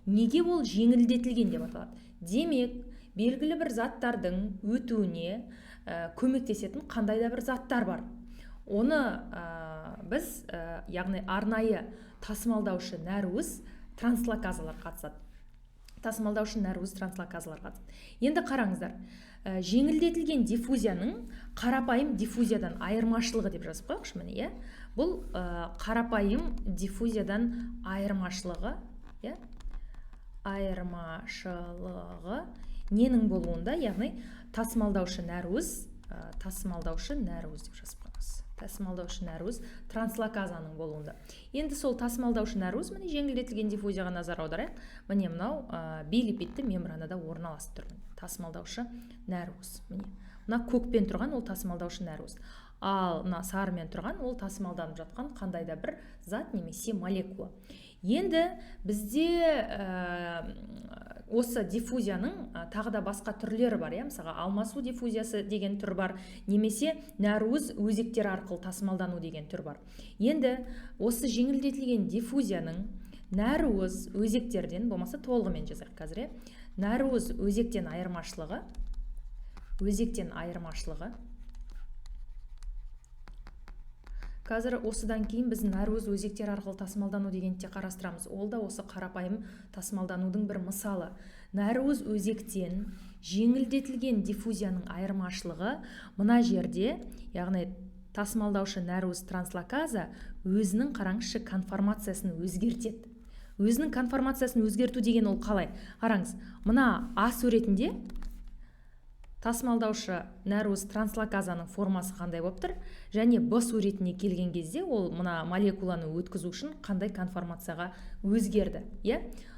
Неге ол жеңілдетілген деп аталады? Демек, белгілі бір заттардың өтуіне көмектесетін қандай да бір заттар бар. Оны біз, яғни арнайы тасымалдаушы нәруыз транслоказалар қатысады. Енді қараңыздар, жеңілдетілген диффузияның қарапайым диффузиядан айырмашылығы деп жазып қойғанбыз, міне, бұл қарапайым диффузиядан айырмашылығы ненің болуында, яғни тасымалдаушы нәруыз деп жазып қойыңыз. Тасымалдаушы нәруіз транслоказаның болуында. Енді сол тасымалдаушы нәруіз, міне, жеңілдетілген диффузияға назар аударайық. Міне мынау билипидті мембранада орналасып тұр. Тасымалдаушы нәруіз. Міне, мына көкпен тұрған ол тасымалдаушы нәруіз. Ал мына сарымен тұрған ол тасымалданып жатқан қандай да бір зат немесе молекула. Енді бізде осы диффузияның тағы да басқа түрлері бар. Мысалға, алмасу диффузиясы деген түр бар, немесе нәруіз өзектер арқылы тасымалдану деген түр бар. Енді осы жеңілдетілген диффузияның нәруіз өзектерден, болмаса толығымен жазайық қазір, нәруіз өзектен айырмашылығы, қазір осыдан кейін біз нәруіз өзектер арқылы тасымалдану дегенде қарастырамыз. Ол да осы қарапайым тасымалданудың бір мысалы. Нәруіз өзектен жеңілдетілген диффузияның айырмашылығы мына жерде, яғни тасымалдаушы нәруіз транслоказа өзінің қараңызшы конформациясын өзгертеді. Өзінің конформациясын өзгерту деген ол қалай? Қараңыз, мына А суретінде тасымалдаушы нәруіз транслоказаның формасы қандай болып тұр, және Б суретіне келген кезде ол мына молекуланы өткізу үшін қандай конформацияға өзгерді.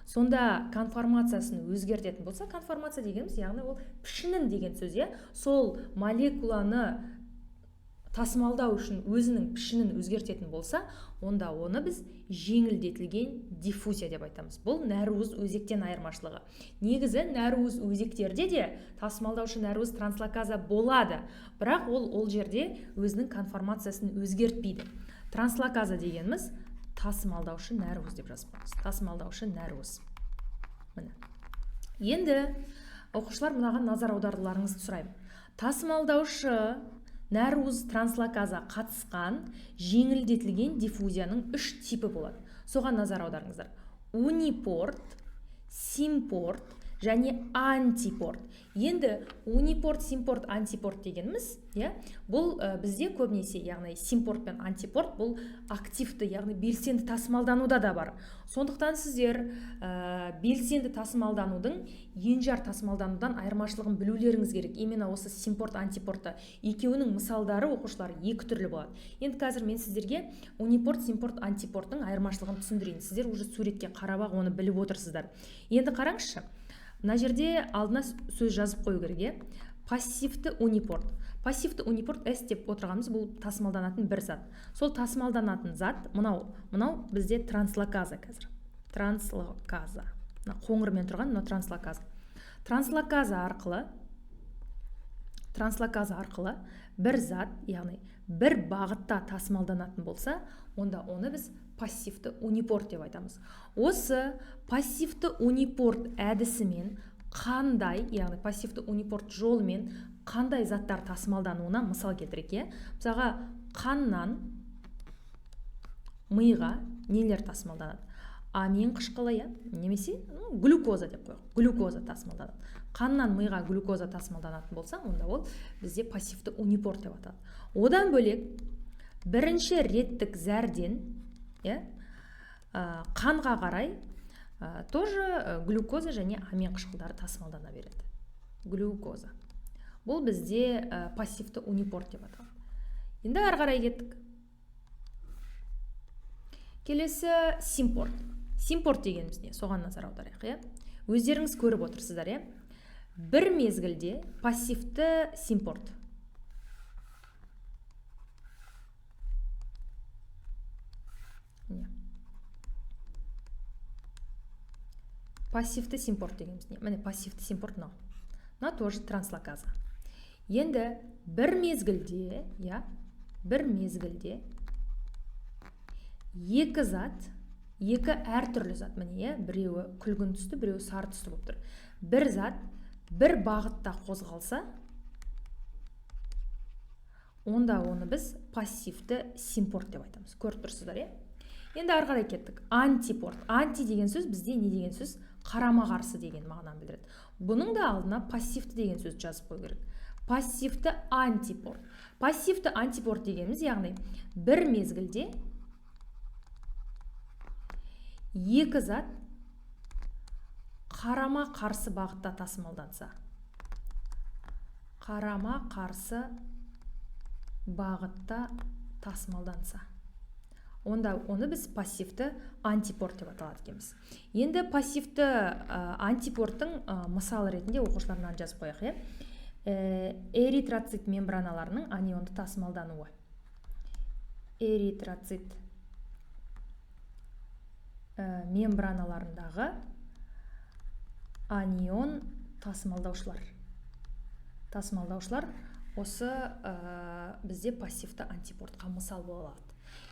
Сонда конформациясын өзгертетін болса, конформация дегеніміз, яғни ол пішінін деген сөз, сол молекуланы тасымалдау үшін өзінің пішінін өзгертетін болса, онда оны біз жеңілдетілген диффузия деп айтамыз. Бұл нәруіз өзектен айырмашылығы. Негізі нәруіз өзектерде де тасымалдаушы нәруіз транслоказа болады, бірақ ол жерде өзінің конформациясын өзгертпейді. Транслоказа дегеніміз тасымалдаушы нәруіз деп жазып қойыңыз. Тасымалдаушы нәруіз. Енді оқушылар мынаған назар аударуларыңызды сұраймын. Тасымалдаушы нәруіз транслоказа қатысқан жеңілдетілген диффузияның 3 типі болады. Соған назар аударыңыздар. Унипорт, симпорт және антипорт. Енді унипорт, симпорт, антипорт дегеніміз, бұл бізде көбінесе, яғни симпорт пен антипорт, бұл активті, яғни белсенді тасымалдануда да бар. Сондықтан сіздер белсенді тасымалданудың енжар тасымалданудан айырмашылығын білулеріңіз керек. Именно осы симпорт, антипортта екеуінің мысалдары оқушылар екі түрлі болады. Енді қазір мен сіздерге унипорт, симпорт, антипорттың айырмашылығын түсіндірейін. Сіздер уже суретке қарап оны біліп отырсыздар. Енді қараңызшы. Мына жерде алдына сөз жазып қою керек. Пассивті унипорт. Пассивті унипорт S деп отырғанымыз бұл тасымалданатын бір зат. Сол тасымалданатын зат мынау бізде транслоказа қазір. Транслоказа. Қоңырмен тұрған мынау транслоказа. Транслоказа арқылы бір зат, яғни бір бағытта тасымалданатын болса, онда оны біз пассивті унипорт деп айтамыз. Осы пассивті унипорт әдісімен қандай, яғни пассивті унипорт жолымен қандай заттар тасымалдануына мысал келтірейік. Мысалға, қаннан миға нелер тасымалданады? Амин қышқылы, немесе глюкоза деп қойық. Глюкоза тасымалданады. Қаннан миға глюкоза тасымалданатын болса, онда ол бізде пассивті унипорт деп аталады. Одан бөлек бірінші реттік зәрден қанға қарай тоже глюкоза және амин қышқылдары тасымалдана береді. Глюкоза. Бұл бізде пассивті унипорт деп аталады. Енді ары қарай кеттік. Келесі симпорт. Симпорт дегеніміз не? Соған назар аударайық. Өздеріңіз көріп отырсыздар. Бір мезгілде пассивті симпорт. Пассивті симпорт дегеніміз не? Міне пассивті симпорт мынау. Мына тоже транслоказа. Енді бір мезгілде екі зат екі әртүрлі зат, міне, біреуі күлгін түсті, біреуі сары түсті болып тұр. Бір зат бір бағытта қозғалса, онда оны біз пассивті симпорт деп айтамыз. Көріп тұрсыздар, Енді ары қарай кеттік. Антипорт. Анти деген сөз бізде не деген сөз? Қарама қарсы деген мағынаны білдіреді. Бұның да алдына пассивті деген сөз жазып қою керек. Пассивті антипорт. Пассивті антипорт дегеніміз, яғни бір мезгілде екі зат қарама қарсы бағытта тасымалданса. Қарама қарсы бағытта тасымалданса. Онда оны біз пассивті антипорт деп аталады екенбіз. Енді пассивті антипорттың мысалы ретінде оқушыларынан жазып қояйық. Эритроцит мембраналарының анионды тасымалдануы. Эритроцит мембраналарындағы анион тасымалдаушылар. Осы бізде пассивті антипортқа мысал бола алады.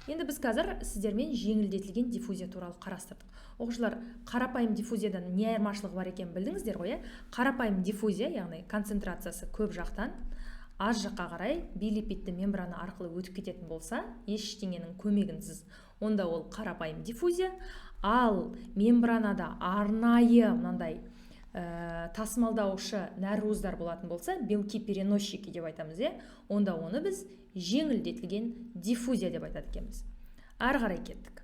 Енді біз қазір сіздермен жеңілдетілген диффузия туралы қарастырдық. Оқушылар, қарапайым диффузиядан не айырмашылығы бар екенін білдіңіздер ғой? Қарапайым диффузия, яғни концентрациясы көп жақтан аз жаққа қарай билипидті мембрана арқылы өтіп кететін болса, ештеңенің көмегінсіз, онда ол қарапайым диффузия. Ал мембранада арнайы мынандай тасымалдаушы нәруыздар болатын болса, белки переносчики деп айтамыз, онда оны біз жеңілдетілген диффузия деп айтады екенбіз. Ары қарай кеттік.